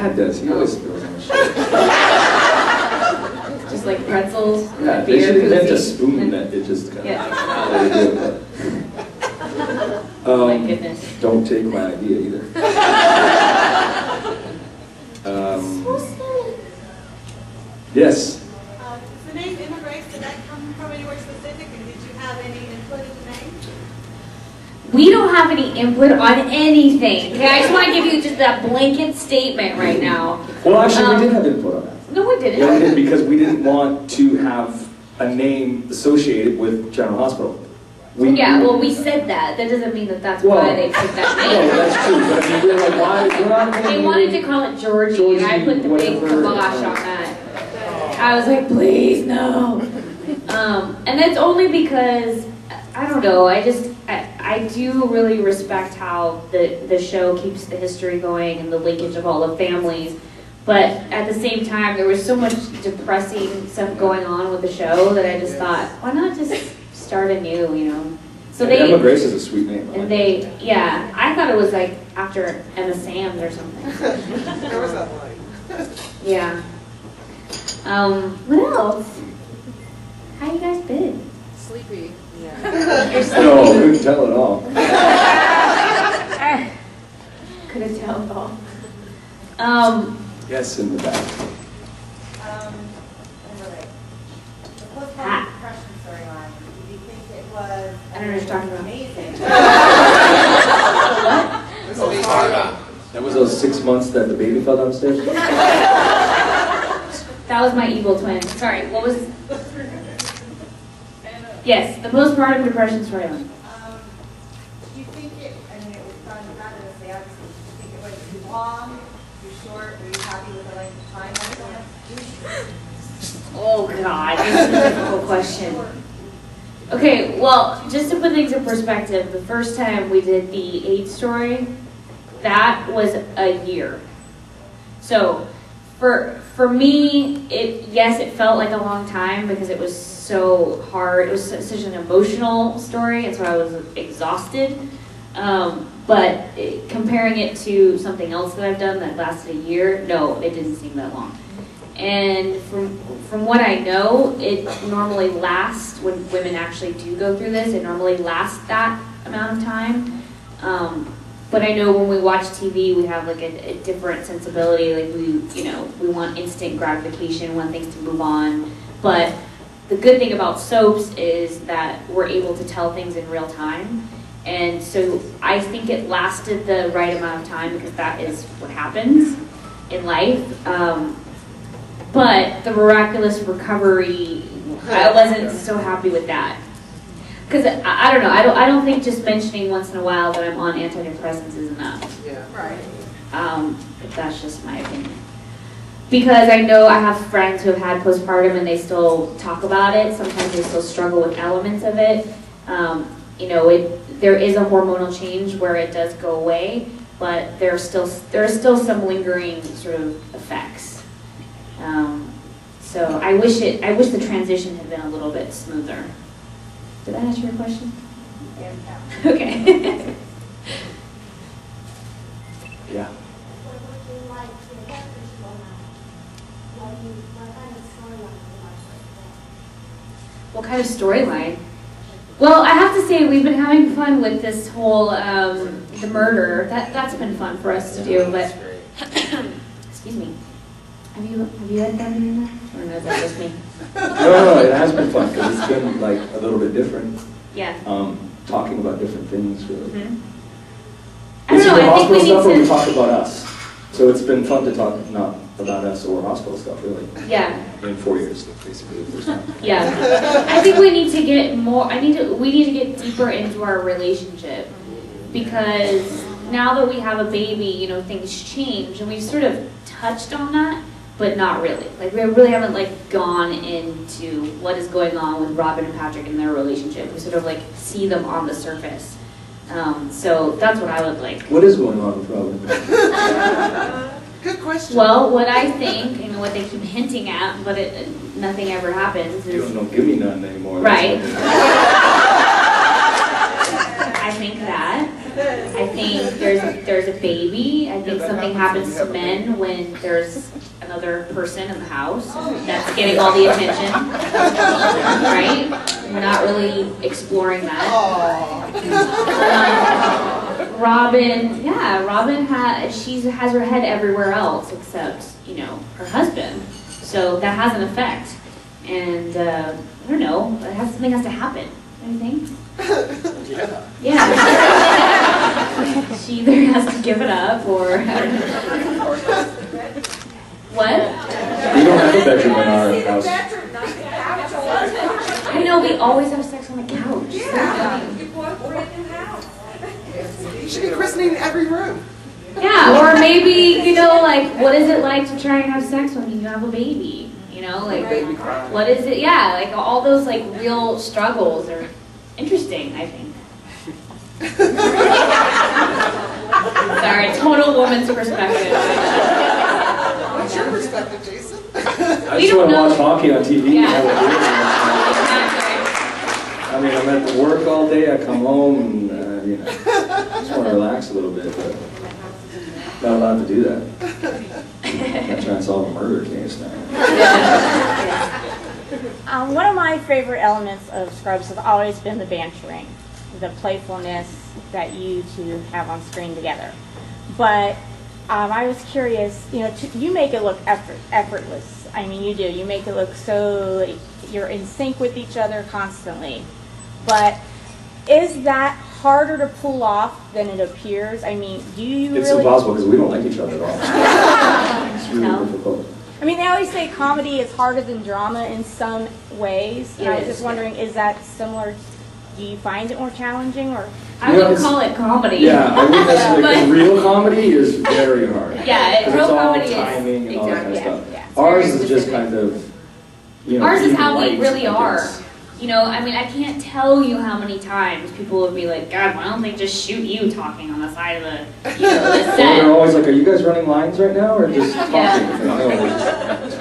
Dad does. He always throws on shit. Just like pretzels. Yeah, they should invent a spoon that it just kind of. Oh my goodness. Don't take my idea either. Yes. The name Immigrates, did that come from anywhere specific, and did you have any input in the name? We don't have any input on anything. Okay, I just want to give you just that blanket statement right now. Well, actually, we did have input on that. No, we didn't. Yeah, we did, because we didn't want to have a name associated with General Hospital. We said that. That doesn't mean that that's why they picked that name. No, that's true. But I mean, we were like, why? We're not They wanted to call it Georgie, and I put the big kibosh on that. I was like, please, no. And that's only because, I don't know, I do really respect how the show keeps the history going and the linkage of all the families. But at the same time, there was so much depressing stuff going on with the show that I just thought, why not just start anew, you know? So Emma Grace is a sweet name. And I thought it was like after Emma Samms or something. There was that line. Yeah. What else? How you guys been? Sleepy. Yeah. No, couldn't tell at all. Couldn't tell at all. Yes, in the back. The postpartum depression storyline, do you think it was I don't know what you're talking about. amazing? That was those 6 months that the baby fell downstairs? That was my evil twin. Sorry, what was... Yes, the postpartum depression storyline. Do you think it, I mean, it was done fabulously, obviously, do you think it was too long, too short, were you happy with the length of time on it? Oh God, this is a difficult question. Okay, well, just to put things in perspective, the first time we did the AIDS story, that was a year. So, for me, yes, it felt like a long time because it was so hard. It was such an emotional story, and so I was exhausted. But comparing it to something else that I've done that lasted a year, no, it didn't seem that long. And from what I know, it normally lasts, when women actually do go through this, it normally lasts that amount of time. But I know when we watch TV, we have like a different sensibility. Like we want instant gratification, we want things to move on. But the good thing about soaps is that we're able to tell things in real time. And so I think it lasted the right amount of time because that is what happens in life. But the miraculous recovery, I wasn't so happy with that. Because I don't know, I don't think just mentioning once in a while that I'm on antidepressants is enough. Yeah. Right. But that's just my opinion. Because I know I have friends who have had postpartum and they still talk about it. Sometimes they still struggle with elements of it. There is a hormonal change where it does go away, but there are still some lingering sort of effects. So I wish the transition had been a little bit smoother. Did that answer your question? Yeah. Okay. Yeah. What kind of storyline? Well, I have to say we've been having fun with this whole the murder. That's been fun for us to do. But excuse me, have you had fun doing that, or no, is that just me? No, it has been fun because it's been like a little bit different. Yeah. Talking about different things, really. Mm-hmm. I don't know. I think we need to talk about us. So it's been fun to talk not about us or hospital stuff, really. Yeah. In 4 years, basically the first time. Yeah. I think we need to get more. We need to get deeper into our relationship because now that we have a baby, things change, and we've sort of touched on that, but not really. Like we really haven't gone into what is going on with Robin and Patrick in their relationship. We sort of see them on the surface. So that's what I would like. What is going on with Robin? Good question. Well, what I think, what they keep hinting at, but nothing ever happens. Is, You don't give me none anymore. Right. I think that. I think there's a baby. I think something happens to men when there's another person in the house that's getting all the attention, right? We're not really exploring that. Robin has her head everywhere else except, her husband. So that has an effect. And I don't know, something has to happen. Don't you think? Yeah. She either has to give it up or what? We don't have a bedroom in our house. I know, we always have sex on the couch. Yeah, you bought a brand new house. You should be christening every room. Yeah, or maybe, what is it like to try and have sex when you have a baby? Baby cry. What is it? Yeah, all those real struggles are interesting, I think. Sorry, total woman's perspective. What's your perspective, Jason? I just want to watch hockey on TV. Yeah. And have a beer. I mean, I'm at work all day. I come home and I just want to relax a little bit, but not allowed to do that. I'm trying to solve a murder case now. One of my favorite elements of Scrubs has always been the bantering, the playfulness that you two have on screen together. But I was curious, you make it look effortless. I mean, you do. You make it look so you're in sync with each other constantly. But is that harder to pull off than it appears? I mean, do you It's really... impossible because we don't like each other at all. It's really difficult. I mean, they always say comedy is harder than drama in some ways. And I was just wondering, is that similar? Do you find it more challenging, or? I wouldn't call it comedy. Yeah, I wouldn't necessarily. Real comedy is very hard. Yeah, real comedy is timing and all that kind of stuff. Yeah. Ours is just kind of, Ours is how we light, really I are. guess. I mean, I can't tell you how many times people will be like, God, why don't they just shoot you talking on the side of the, the Well, set? they're always like, are you guys running lines right now or just talking? Yeah. It's like, no,